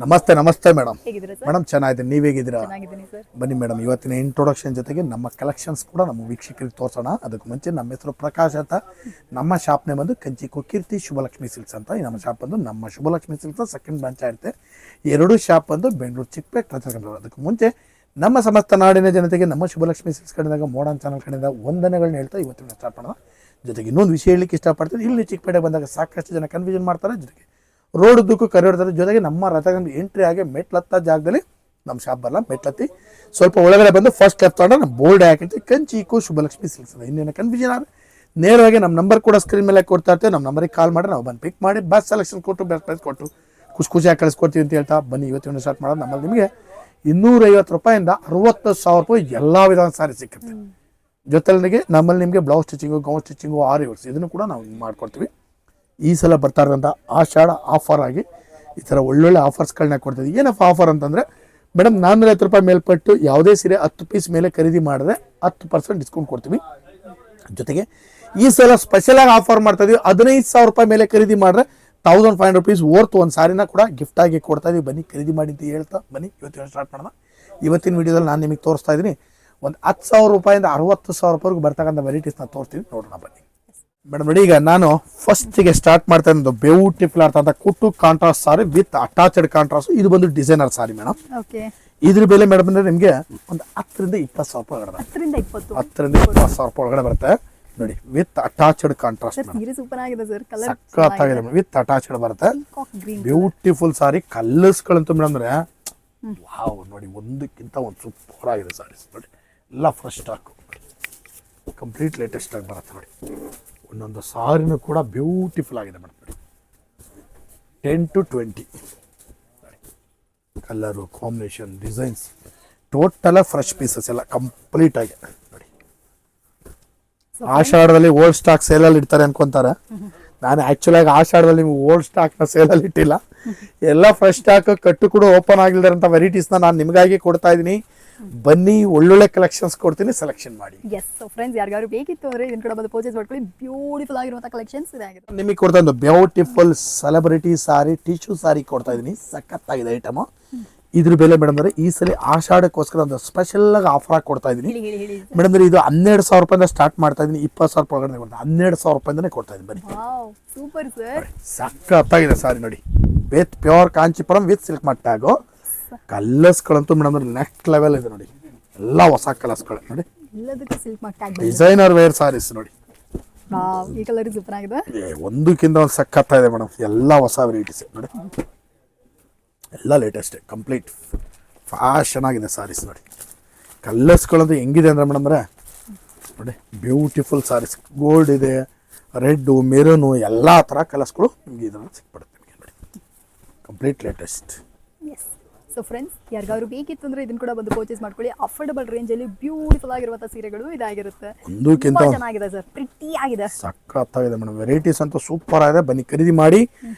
ನಮಸ್ತೆ ನಮಸ್ತೆ ಮೇಡಮ್. ಹೇಗಿದ್ದೀರಾ ಸರ್? ಮೇಡಮ್ ಚೆನ್ನಾಗಿದ್ದೀನಿ, ನೀವು ಹೇಗಿದ್ದೀರಾ? ಚೆನ್ನಾಗಿದ್ದೀನಿ ಸರ್. ಬನ್ನಿ ಮೇಡಮ್, ಇವತ್ತಿನ ಇಂಟ್ರೊಡಕ್ಷನ್ ಜೊತೆಗೆ ನಮ್ಮ ಕಲೆಕ್ಷನ್ಸ್ ಕೂಡ ನಮ್ಮ ವೀಕ್ಷಕರಿಗೆ ತೋರಿಸೋಣ. ಅದಕ್ಕೆ ಮುಂಚೆ ನಮ್ಮ ಹೆಸರು ಪ್ರಕಾಶ್ ಅಂತ. ನಮ್ಮ ಶಾಪ್ನೇ ಬಂದು ಕಂಚಿ ಕೀರ್ತಿ ಶುಭಲಕ್ಷ್ಮಿ ಸಿಲ್ಕ್ಸ್ ಅಂತ. ಈ ನಮ್ಮ ಶಾಪ್ ಬಂದು ನಮ್ಮ ಶುಭಲಕ್ಷ್ಮಿ ಸಿಲ್ಕ್ಸ್ ಸೆಕೆಂಡ್ ಬ್ರಾಂಚ್ ಆಗಿರುತ್ತೆ. ಎರಡು ಶಾಪ್ ಬಂದು ಬೆಂಗಳೂರು ಚಿಕ್ಕಪೇಟೆ ರಚನೆ. ಅದಕ್ಕೆ ಮುಂಚೆ ನಮ್ಮ ಸಮಸ್ತ ನಾಡಿನ ಜನತೆಗೆ ನಮ್ಮ ಶುಭಲಕ್ಷ್ಮಿ ಸಿಲ್ಕ್ಸ್ ಕಡೆದಾಗ ಮಾಡರ್ನ್ ಚಾನಲ್ ಕಡೆಯಿಂದ ವಂದನೆಗಳನ್ನ ಹೇಳ್ತಾ ಇವತ್ತಿನ ಸ್ಟಾರ್ಟ್ ಮಾಡೋಣ. ಜೊತೆಗೆ ಇನ್ನೊಂದು ವಿಷಯ ಹೇಳಲಿಕ್ಕೆ ಇಷ್ಟಪಡ್ತೀನಿ. ಇಲ್ಲಿ ಚಿಕ್ಕಪೇಟೆ ಬಂದಾಗ ಸಾಕಷ್ಟು ಜನ ಕನ್ಫ್ಯೂಷನ್ ಮಾಡ್ತಾರೆ. ಜೊತೆಗೆ ರೋಡ್ ಉದ್ದಕ್ಕೂ ಕರೆಯೋಡ್ತಾರೆ. ಜೊತೆಗೆ ನಮ್ಮ ರಥಗಂಡು ಎಂಟ್ರಿ ಆಗಿ ಮೆಟ್ಲತ್ತ ಜಾಗದಲ್ಲಿ ನಮ್ಮ ಶಾಪ್ ಬರಲ್ಲ, ಮೆಟ್ಲತ್ತಿ ಸ್ವಲ್ಪ ಒಳಗಡೆ ಬಂದು ಫಸ್ಟ್ ಲೆಫ್ಟ್ ತಗೊಂಡು ನಮ್ಮ ಬೋರ್ಡ್ ಹಾಕಿರ್ತೀವಿ ಕಂಚಿ ಶುಭಲಕ್ಷ್ಮಿ ಸಿಲ್ಕ್ಸ್. ಇನ್ನೇನು ಕನ್ಫ್ಯೂಷನ್ ಆದರೆ ನೇರವಾಗಿ ನಮ್ಮ ನಂಬರ್ ಕೂಡ ಸ್ಕ್ರೀನ್ ಮೇಲೆ ಕೊಡ್ತಾ ಇರ್ತೀವಿ. ನಮ್ಮ ನಂಬರಿಗೆ ಕಾಲ್ ಮಾಡಿ ನಾವು ಬಂದು ಪಿಕ್ ಮಾಡಿ ಬಸ್ ಸೆಲೆಕ್ಷನ್ ಕೊಟ್ಟು ಬೆಸ್ಟ್ ಪ್ರೈಸ್ ಕೊಟ್ಟು ಖುಷಿಯಾಗಿ ಕಳಿಸ್ಕೊಡ್ತೀವಿ ಅಂತ ಹೇಳ್ತಾ ಬನ್ನಿ ಇವತ್ತಿನ ಸ್ಟಾರ್ಟ್ ಮಾಡೋದು. ನಮ್ಮಲ್ಲಿ ನಿಮಗೆ 250 ರೂಪಾಯಿಂದ 60,000 ರೂಪಾಯಿ ಎಲ್ಲ ವಿಧವಾದ ಸಾರಿ ಸಿಕ್ಕುತ್ತೆ. ಜೊತೆಗೆ ನಮ್ಮಲ್ಲಿ ನಿಮಗೆ ಬ್ಲೌಸ್ ಸ್ಟಿಚಿಂಗು, ಗೌನ್ ಸ್ಟಿಚಿಂಗು, ಆರಿ ವರ್ಕ್ಸ್ ಇದನ್ನು ಕೂಡ ನಾವು ಮಾಡ್ಕೊಡ್ತೀವಿ. ಈ ಸಲ ಬರ್ತಾ ಇರೋಂಥ ಆಷಾಢ ಆಫರ್ ಆಗಿ ಈ ಥರ ಒಳ್ಳೊಳ್ಳೆ ಆಫರ್ಸ್ಗಳನ್ನ ಕೊಡ್ತೀವಿ. ಏನಪ್ಪ ಆಫರ್ ಅಂತಂದರೆ ಮೇಡಮ್ 450 ರೂಪಾಯಿ ಮೇಲ್ಪಟ್ಟು ಯಾವುದೇ ಸೀರೆ 10 ಪೀಸ್ ಮೇಲೆ ಖರೀದಿ ಮಾಡಿದ್ರೆ 10% ಡಿಸ್ಕೌಂಟ್ ಕೊಡ್ತೀವಿ. ಜೊತೆಗೆ ಈ ಸಲ ಸ್ಪೆಷಲಾಗಿ ಆಫರ್ ಮಾಡ್ತಾ ಇದೀವಿ. 15,000 ರೂಪಾಯಿ ಮೇಲೆ ಖರೀದಿ ಮಾಡಿದ್ರೆ 1,500 ರೂಪೀಸ್ ವರ್ತ್ ಒಂದು ಸಾರಿನ ಕೂಡ ಗಿಫ್ಟ್ ಆಗಿ ಕೊಡ್ತಾ ಇದೀವಿ. ಬನ್ನಿ ಖರೀದಿ ಮಾಡಿ ಅಂತ ಹೇಳ್ತಾ ಬನ್ನಿ ಇವತ್ತಿನ ಸ್ಟಾರ್ಟ್ ಮಾಡೋಣ. ಇವತ್ತಿನ ವಿಡಿಯೋದಲ್ಲಿ ನಾನು ನಿಮಗೆ ತೋರಿಸ್ತಾ ಇದ್ದೀನಿ ಒಂದು 10,000 ರೂಪಾಯಿಂದ 60,000 ರೂಪಾಯಿವರೆಗೂ ಬರ್ತಕ್ಕಂಥ ವೆರೈಟೀಸ್ನ ತೋರಿಸ್ತೀನಿ, ನೋಡೋಣ ಬನ್ನಿ ಮೇಡಮ್. ನೋಡಿ, ಈಗ ನಾನು ಫಸ್ಟಿಗೆ ಸ್ಟಾರ್ಟ್ ಮಾಡ್ತಾ ಇರೋದು ಬ್ಯೂಟಿಫುಲ್ ಆಗ್ತಂತ ಕುಟ್ಟು contrast sari with attached contrast. ಇದು ಬಂದು ಡಿಸೈನರ್ ಸಾರಿ ಮೇಡಮ್. ಇದ್ರ ಬೆಲೆ ಮೇಡಮ್ ಅಂದ್ರೆ ನಿಮಗೆ ಒಂದು 10,000 ರಿಂದ 20,000 ರೂಪಾಯಿ ಒಳಗಡೆ, 10,000 ರಿಂದ 20,000 ರೂಪಾಯಿ ಒಳಗಡೆ ಬರುತ್ತೆ. ನೋಡಿ, ವಿತ್ ಅಟ್ಯಾಚ್ಡ್ ಕಾಂಟ್ರಾಸ್ಟ್ ಸಖತ್ತಾಗಿದೆ. ವಿತ್ ಅಟ್ಯಾಚ್ಡ್ ಬರುತ್ತೆ, ಬ್ಯೂಟಿಫುಲ್ ಸಾರಿ. ಕಲರ್ಸ್ಗಳಂತೂ ಮೇಡಮ್ ಅಂದ್ರೆ ವಾವ್, ನೋಡಿ ಒಂದಕ್ಕಿಂತ ಒಂದು ಸೂಪರ್ ಆಗಿದೆ ಸಾರೀಸ್. ನೋಡಿ ಎಲ್ಲ ಫ್ರೆಶ್ ಸ್ಟಾಕ್, ಕಂಪ್ಲೀಟ್ ಲೇಟೆಸ್ಟ್ ಆಗಿ ಬರುತ್ತೆ. ನೋಡಿ ಒಂದೊಂದು ಸಾರಿನೂ ಕೂಡ ಬ್ಯೂಟಿಫುಲ್ ಆಗಿದೆ ಮೇಡಮ್. ನೋಡಿ 10 to 20 colour, combination, designs total fresh pieces ಎಲ್ಲ ಕಂಪ್ಲೀಟ್ ಆಗಿ. ನೋಡಿ ಆಷಾಢದಲ್ಲಿ ಓಲ್ಡ್ ಸ್ಟಾಕ್ ಸೇಲಲ್ಲಿ ಇಡ್ತಾರೆ ಅನ್ಕೊಂತಾರೆ. ನಾನು ಆ್ಯಕ್ಚುಲಿ ಆಗಿ ಆಷಾಢದಲ್ಲಿ ನೀವು ಓಲ್ಡ್ ಸ್ಟಾಕ್ನ ಸೇಲಲ್ಲಿ ಇಟ್ಟಿಲ್ಲ. ಎಲ್ಲ ಫ್ರೆಶ್ ಸ್ಟಾಕ್ ಕಟ್ಟು ಕೂಡ ಓಪನ್ ಆಗಿಲ್ದಿರೋಂಥ ವೆರೈಟೀಸ್ನ ನಾನು ನಿಮಗಾಗಿ ಕೊಡ್ತಾ ಇದ್ದೀನಿ. ಬನ್ನಿ, ಒಳ್ಳೊಳ್ಳೆ ಕಲೆಕ್ಷನ್ಸ್ ಕೊಡ್ತೀನಿ, ಸೆಲೆಕ್ಷನ್ ಮಾಡಿ. ಫ್ರೆಂಡ್ಸ್, ಯಾರಿಗಾರು ಬೇಕಿತ್ತು ಅಂದ್ರೆ ಇದನ್ನ ಕೂಡ ಬಂದು ಪರ್ಚೇಸ್ ಮಾಡ್ಕೊಳ್ಳಿ. ಬ್ಯೂಟಿಫುಲ್ ಆಗಿರುವಂತ ಕಲೆಕ್ಷನ್ಸ್ ಇದಾಗಿದೆ. ನಿಮಗೆ ಕೊಡ್ತಾ ಇದ್ದು ಬ್ಯೂಟಿಫುಲ್ ಸೆಲೆಬ್ರಿಟಿ ಸಾರಿ, ಟಿಶ್ಯೂ ಸಾರಿ ಕೊಡ್ತಾ ಇದೀನಿ. ಸಖತ್ತಾಗಿದೆ ಐಟಮ್. ಇದ್ರ ಬೆಲೆ ಮೇಡಮ್ ಅಂದ್ರೆ ಈ ಸಲ ಆಷಾಢಕ್ಕೋಸ್ಕರ ಒಂದು ಸ್ಪೆಷಲ್ ಆಗಿ ಆಫರ್ ಆಗಿ ಕೊಡ್ತಾ ಇದೀನಿ ಮೇಡಮ್. ಅಂದ್ರೆ ಇದು 12,000 ರೂಪಾಯಿಂದ ಸ್ಟಾರ್ಟ್ ಮಾಡ್ತಾ ಇದೀನಿ. 20,000 ರೂಪಾಯಿ ಒಳಗಡೆ ಕೊಡ್ತಾ 12,000 ರೂಪಾಯಿಂದನೇ ಕೊಡ್ತಾ ಇದೀನಿ. ಬನ್ನಿ, ಸೂಪರ್ ಸರ್, ಸಖತ್ತಾಗಿದೆ ಸಾರಿ. ನೋಡಿ with pure Kanchipuram with silk ಮಟ್ಟಾಗು. ಕಲರ್ಸ್ಗಳಂತೂ ಮೇಡಮ್ ನೆಕ್ಸ್ಟ್ ಲೆವೆಲ್ ಇದೆ. ನೋಡಿ ಎಲ್ಲ ಹೊಸ ಕಲರ್ಸ್ಗಳು. ನೋಡಿ ಡಿಸೈನರ್ ವೇರ್ ಸಾರೀಸ್. ನೋಡಿ ಈ ಕಲರ್ ಸೂಪರ್ ಆಗಿದೆ, ಒಂದಕ್ಕಿಂತ ಒಂದು ಸಖತ್ತಾಗಿದೆ ಮೇಡಮ್. ಎಲ್ಲ ಹೊಸ ವೆರೈಟೀಸ್. ನೋಡಿ ಎಲ್ಲ ಲೇಟೆಸ್ಟ್, ಕಂಪ್ಲೀಟ್ ಫ್ಯಾಷನ್ ಆಗಿದೆ ಸಾರೀಸ್. ನೋಡಿ ಕಲರ್ಸ್ಗಳಂತೂ ಹೆಂಗಿದೆ ಅಂದ್ರೆ ಮೇಡಮ್ ಅಂದ್ರೆ ನೋಡಿ ಬ್ಯೂಟಿಫುಲ್ ಸಾರೀಸ್. ಗೋಲ್ಡ್ ಇದೆ, ರೆಡ್ಡು, ಮೆರೂನು, ಎಲ್ಲ ಥರ ಕಲರ್ಸ್ಗಳು ನಿಮಗೆ ಇದರಲ್ಲಿ ಸಿಕ್ಬಿಡುತ್ತೆ. ನಿಮಗೆ ನೋಡಿ ಕಂಪ್ಲೀಟ್ ಲೇಟೆಸ್ಟ್. ಸೊ ಫ್ರೆಂಡ್ಸ್, ಯಾರಿಗಾದ್ರು ಬೇಕಿತ್ತು ಅಂದ್ರೆ ಇದನ್ನ ಕೂಡ ಬಂದು ಪರ್ಚೇಸ್ ಮಾಡ್ಕೊಳ್ಳಿ. ಅಫೋರ್ಡಬಲ್ ರೇಂಜ್ ಅಲ್ಲಿ ಬ್ಯೂಟಿಫುಲ್ ಆಗಿರುವಂತಹ ಸೀರೆಗಳು ಇದಾಗಿರುತ್ತೆ. ಒಂದಕ್ಕಿಂತ ಚೆನ್ನಾಗಿದೆ ಸರ್, ಪ್ರಿಟಿ ಆಗಿದೆ, ಸಖತ್ತಾಗಿದೆ ಮೇಡಮ್. ವೆರೈಟೀಸ್ ಅಂತೂ ಸೂಪರ್ ಆಗಿದೆ. ಬನ್ನಿ ಖರೀದಿ ಮಾಡಿ.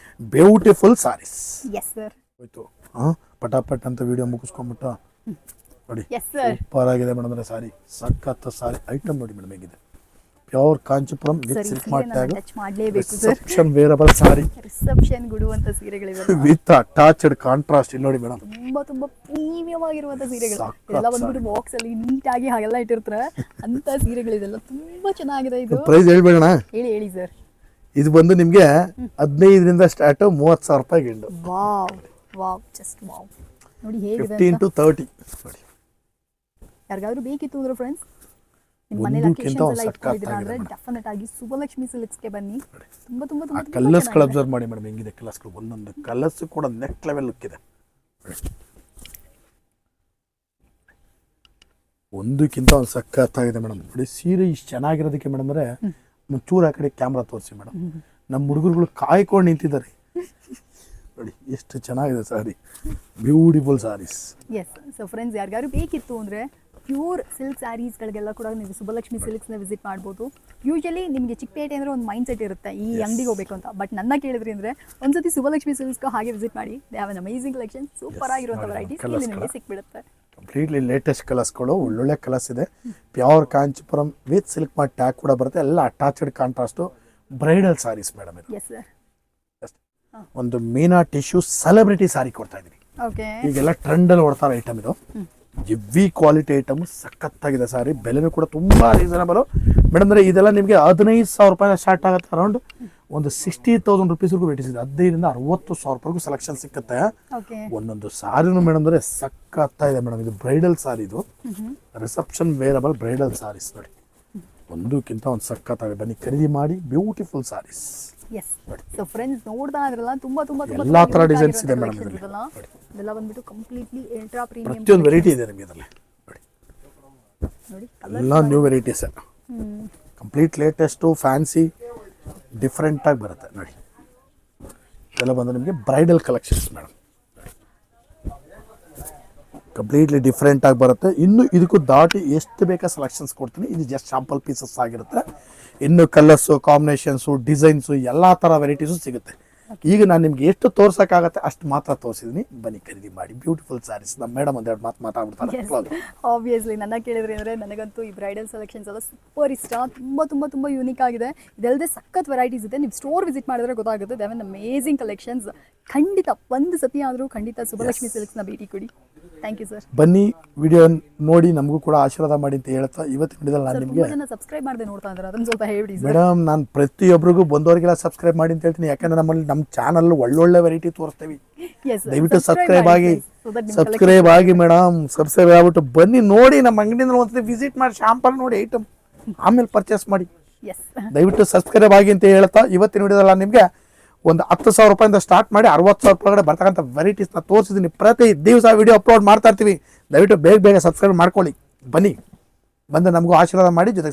ಬ್ಯೂಟಿಫುಲ್ ಸಾರೀಸ್. Yes sir. ಹೋಯ್ತು ಪಟಾಪಟ್ ಅಂತ ವಿಡಿಯೋ ಮುಗಿಸ್ಕೊಂಡ್ಬಿಟ್ಟು ನೋಡಿ ಸೂಪರ್ ಆಗಿದೆ ಮೇಡಮ್. ಅಂದ್ರೆ ಸಾರಿ ಸಖತ್ ಸಾರಿ ಐಟಮ್ ನೋಡಿ ಮೇಡಮ್ ಹೇಗಿದೆ. Pure Kanchipuram with silk tag, reception wearable sari, reception ಗುಡುವಂತ ಸೀರೆಗಳಿವೆ ವಿತ್ ಅಟ್ಯಾಚ್ಡ್ ಕಾಂಟ್ರಾಸ್ಟ್. ಇಲ್ಲಿ ನೋಡಿ ಮೇಡಮ್, ತುಂಬಾ ಪ್ರೀಮಿಯಂ ಆಗಿರುವಂತ ಸೀರೆಗಳು. ಎಲ್ಲ ಬಂದ್ಬಿಟ್ಟು ಬಾಕ್ಸ್ ಅಲ್ಲಿ ನೀಟ್ ಆಗಿ ಹಾಗೆಲ್ಲ ಇಟ್ಟಿರ್ತಾರೆ ಅಂತ ಸೀರೆಗಳಿದೆಲ್ಲ ತುಂಬಾ ಚೆನ್ನಾಗಿದೆ. ಇದು ಪ್ರೈಸ್ ಹೇಳ್ಬೇಡ, ಹೇಳಿ ಸರ್. ಇದು ಬಂದು ನಿಮ್ಗೆ 15 ರಿಂದ ಸ್ಟಾರ್ಟ್ 30,000 ರೂಪಾಯಿ ಗಿಂಡು. Wow, just wow. ನೋಡಿ ಹೇಗಿದೆ 15 to 30. ನೋಡಿ ಯಾರಿಗಾದ್ರೂ ಬೇಕಿತ್ತು ಅಂದ್ರೆ ಫ್ರೆಂಡ್ಸ್, ನಿಮ್ಮ ಮನೇಲಿ ಅಕೇಶನ್ಸ್ ಎಲ್ಲ ಇಟ್ಕೊಂಡಿದ್ದೀರಾ ಅಂದ್ರೆ ಡೆಫಿನೆಟ್ ಆಗಿ ಶುಭಲಕ್ಷ್ಮಿ ಸಿಲ್ಕ್ಸ್ಗೆ ಬನ್ನಿ. ತುಂಬಾ ಕಲರ್ಸ್ಗಳು ಅಬ್ಸರ್ವ್ ಮಾಡಿ ಮೇಡಮ್ ಹೆಂಗಿದೆ ಕಲರ್ಸ್ಗಳು. ಒಂದೊಂದು ಕಲರ್ಸ್ ಕೂಡ ನೆಕ್ಸ್ಟ್ ಲೆವೆಲ್ ಲುಕ್ ಇದೆ. ಒಂದಕ್ಕಿಂತ ಒಂದು ಸಖತ್ತಾಗಿದೆ ಮೇಡಮ್. ನೋಡಿ ಸೀರೆ ಇಷ್ಟು ಚೆನ್ನಾಗಿರೋದಕ್ಕೆ ಮೇಡಮ್ ಅಂದ್ರೆ ಒಂಚೂರು ಆ ಕಡೆ ಕ್ಯಾಮ್ರಾ ತೋರಿಸಿ ಮೇಡಮ್. ನಮ್ಮ ಹುಡುಗರುಗಳು ಕಾಯ್ಕೊಂಡು ನಿಂತಿದ್ದಾರೆ. ನೋಡಿ ಎಷ್ಟು ಚೆನ್ನಾಗಿದೆ sari, beautiful saris. Yes. So friends, ಯಾರಿಗಾರು ಬೇಕಿತ್ತು ಅಂದರೆ ಪ್ಯೂರ್ ಸಿಲ್ಕ್ ಸ್ಯಾರೀಸ್ಗಳಿಗೆಲ್ಲ ಕೂಡ ನೀವು ಸುಬ್ಬಲಕ್ಷ್ಮಿ ಸಿಲ್ಕ್ಸ್ನ ವಿಸಿಟ್ ಮಾಡ್ಬೋದು. ಯೂಶಲಿ ನಿಮಗೆ ಚಿಕ್ಕಪೇಟೆ ಅಂದರೆ ಒಂದು ಮೈಂಡ್ ಸೆಟ್ ಇರುತ್ತೆ ಈ ಅಂಗಡಿಗೆ ಹೋಗಬೇಕು ಅಂತ. ಬಟ್ ನನ್ನ ಕೇಳಿದ್ರಿ ಅಂದರೆ ಒಂದ್ಸತಿ ಸುಬ್ಬಲಕ್ಷ್ಮಿ ಸಿಲ್ಕ್ಸ್ಗೆ ಹಾಗೆ ವಿಸಿಟ್ ಮಾಡಿ. They have an amazing collection, super ಆಗಿರುವಂಥ ವೆರೈಟೀಸ್ ಇಲ್ಲಿ ನಿಮಗೆ ಸಿಕ್ಬಿಡುತ್ತೆ. ಕಂಪ್ಲೀಟ್ಲಿ ಲೇಟೆಸ್ಟ್ ಕಲರ್ಸ್ಗಳು, ಒಳ್ಳೊಳ್ಳೆ ಕಲರ್ಸ್ ಇದೆ. Pure Kanchipuram with silk tag ಕೂಡ ಬರುತ್ತೆ. ಎಲ್ಲ attached contrast bridal saris madam ಇದು. Yes sir. ಒಂದು ಮೀನಾ ಟಿಶ್ಯೂ ಸೆಲೆಬ್ರಿಟಿ ಸಾರಿ ಕೊಡ್ತಾ ಇದೀನಿ. ಓಕೆ ಈಗೆಲ್ಲ ಟ್ರೆಂಡಲ್ಲಿ ಓಡ್ತಾರ ಐಟಮ್ ಇದು. ಹೆವಿ ಕ್ವಾಲಿಟಿ ಐಟಮ್, ಸಖತ್ತಾಗಿದೆ ಸಾರಿ. ಬೆಲೆನೂ ಕೂಡ ತುಂಬಾ ರೀಸನಬಲ್ ಮೇಡಮ್. ಅಂದ್ರೆ ಇದೆಲ್ಲ ನಿಮಗೆ 15,000 ರೂಪಾಯಿ ಸ್ಟಾರ್ಟ್ ಆಗುತ್ತೆ. ಅರೌಂಡ್ ಒಂದು 60,000 ರುಪೀಸ್ವರೆಗೂ ವೆರೈಟೀಸ್ ಇದೆ. 15,000 ಇಂದ 60,000 ರೂಪಾಯಿಗೂ ಸೆಲೆಕ್ಷನ್ ಸಿಕ್ಕುತ್ತೆ. ಓಕೆ ಒಂದೊಂದು ಸಾರಿನೂ ಮೇಡಮ್ ಅಂದ್ರೆ ಸಖತ್ತಾಗಿದೆ ಮೇಡಮ್. ಇದು ಬ್ರೈಡಲ್ ಸಾರಿ, ಇದು ರಿಸೆಪ್ಷನ್ ವೇರಬಲ್ ಬ್ರೈಡಲ್ ಸಾರೀಸ್ ನೋಡಿ. ಒಂದಕ್ಕಿಂತ ಒಂದು ಸಖತ್ತಾಗಿದೆ. ಬನ್ನಿ ಖರೀದಿ ಮಾಡಿ, beautiful saris. Yes so friends ನೋಡ್ತಾ ಇದ್ರಲ್ಲ, ತುಂಬಾ ತುಂಬಾ ತುಂಬಾ ಎಲ್ಲಾ ತರ unique ಡಿಸೈನ್ಸ್ ಇದೆ ಆಗಿರೋ ಮೇಡಮ್ collections ಇದರಲ್ಲಿ. ಇದೆಲ್ಲ. ಇದೆಲ್ಲ ಬಂದ್ಬಿಟ್ಟು ಕಂಪ್ಲೀಟ್ಲಿ ಅಲ್ಟ್ರಾ ಪ್ರೀಮಿಯಂ ಪ್ರತಿಯೊಂದು ವೆರೈಟಿ ಇದೆ ನಿಮಗೆ ಇದರಲ್ಲಿ ನೋಡಿ. ನೋಡಿ. ಎಲ್ಲ new varieties, complete latest, fancy, different ಆಗಿ ಬರುತ್ತೆ ನೋಡಿ. ಇದೆಲ್ಲ ಬಂದು ನಿಮಗೆ bridal collections madam. Completely different ಆಗಿ ಬರುತ್ತೆ. ಇನ್ನು ಇದಕ್ಕೂ ದಾಟಿ ಎಷ್ಟು ಬೇಕಾ ಸೆಲೆಕ್ಷನ್ಸ್ ಕೊಡ್ತೀನಿ. ಇದು ಜಸ್ಟ್ ಶಾಂಪಲ್ ಪೀಸಸ್ ಆಗಿರುತ್ತೆ. ಇನ್ನು ಕಲರ್ಸು, ಕಾಂಬಿನೇಷನ್ಸು, ಡಿಸೈನ್ಸು ಎಲ್ಲ ಥರ ವೆರೈಟೀಸು ಸಿಗುತ್ತೆ. ಈಗ ನಾನು ನಿಮ್ಗೆ ಎಷ್ಟು ತೋರ್ಸೋಕ್ಕಾಗತ್ತೆ ಅಷ್ಟು ಮಾತ್ರ ತೋರಿಸಿದ್ದೀನಿ. ಬನ್ನಿ ಖರೀದಿ ಮಾಡಿ, ಬ್ಯೂಟಿಫುಲ್ ಸ್ಯಾರೀಸ್. ನಮ್ಮ ಮೇಡಮ್ ಒಂದೆರಡು ಮಾತಾಡ್ಬಿಡ್ತಾರೆ. ಆಬ್ವಿಯಸ್ಲಿ ನನ್ನ ಕೇಳಿದ್ರಿ ಅಂದರೆ ನನಗಂತೂ ಈ ಬ್ರೈಡಲ್ ಸೆಲೆಕ್ಷನ್ಸ್ ಎಲ್ಲ ಸೂಪರ್ ಇಷ್ಟ. ತುಂಬ ತುಂಬ ತುಂಬ ಯೂನಿಕ್ ಆಗಿದೆ. ಇದಲ್ಲದೆ ಸಖತ್ ವೆರೈಟೀಸ್ ಇದೆ. ನೀವು ಸ್ಟೋರ್ ವಿಸಿಟ್ ಮಾಡಿದ್ರೆ ಗೊತ್ತಾಗುತ್ತೆ. They are amazing collections. ಖಂಡಿತ ಒಂದು ಸತಿ ಆದರೂ ಖಂಡಿತ ಸುಬ್ಬಲಕ್ಷ್ಮಿ ಸಿಲ್ಕ್ಸ್ನ ಭೇಟಿ ಕೊಡಿ. Thank you sir. ಬನ್ನಿ, ವಿಡಿಯೋ ನೋಡಿ ನಮಗೂ ಕೂಡ ಆಶೀರ್ವಾದ ಮಾಡಿ ಅಂತ ಹೇಳ್ತಾ ಇವತ್ತಿನ ವಿಡಿಯೋದಲ್ಲಿ ನಾನು ನಿಮಗೆ ತುಂಬ ಜನ ಸಬ್ಸ್ಕ್ರೈಬ್ ಮಾಡದೆ ನೋಡ್ತಾ ಇದ್ದಾರೆ, ಅದನ್ನು ಸ್ವಲ್ಪ ಹೇಳ್ಬಿಡಿ ಸರ್. ಮೇಡಮ್, ನಾನು ಪ್ರತಿಯೊಬ್ಬರಿಗೂ ಬಂದವರಿಗೆಲ್ಲ ಸಬ್ಸ್ಕ್ರೈಬ್ ಮಾಡಿ ಅಂತ ಹೇಳ್ತೀನಿ. ಯಾಕಂದ್ರೆ ನಮ್ಮ ಚಾನಲ್ ಒಳ್ಳೊಳ್ಳೆ ವೆರೈಟಿ ತೋರಿಸ್ತೀವಿ. ದಯವಿಟ್ಟು ಸಬ್ಸ್ಕ್ರೈಬ್ ಆಗಿ, ಸಬ್ಸ್ಕ್ರೈಬ್ ಆಗಿ ಮೇಡಮ್. ಸಬ್ಸ್ಕ್ರೈಬ್ ಆಗ್ಬಿಟ್ಟು ಬನ್ನಿ, ನೋಡಿ ನಮ್ಮ ಅಂಗಡಿಯಿಂದ ಒಂದ್ಸತಿ ವಿಸಿಟ್ ಮಾಡಿ, ಶಾಂಪಲ್ ನೋಡಿ ಐಟಮ್, ಆಮೇಲೆ ಪರ್ಚೇಸ್ ಮಾಡಿ. ಎಸ್ ದಯವಿಟ್ಟು ಸಬ್ಸ್ಕ್ರೈಬ್ ಆಗಿ ಅಂತ ಹೇಳ್ತಾ ಇವತ್ತಿನ ವಿಡಿಯೋದಲ್ಲಿ ನಾನು ನಿಮಗೆ ಒಂದು 10,000 ರೂಪಾಯಿಂದ ಸ್ಟಾರ್ಟ್ ಮಾಡಿ 60,000 ರೂಪಾಯಿ ಬರ್ತಕ್ಕಂಥ ವೆರೈಟೀಸ್ನ ತೋರಿಸಿದ್ದೀನಿ. ಪ್ರತಿ ದಿವಸ ವಿಡಿಯೋ ಅಪ್ಲೋಡ್ ಮಾಡ್ತಾ ಇರ್ತೀವಿ. ದಯವಿಟ್ಟು ಬೇಗ ಬೇಗ ಸಬ್ಸ್ಕ್ರೈಬ್ ಮಾಡ್ಕೊಳ್ಳಿ. ಬನ್ನಿ, ಬಂದು ನಮಗೂ ಆಶೀರ್ವಾದ ಮಾಡಿ, ಜೊತೆ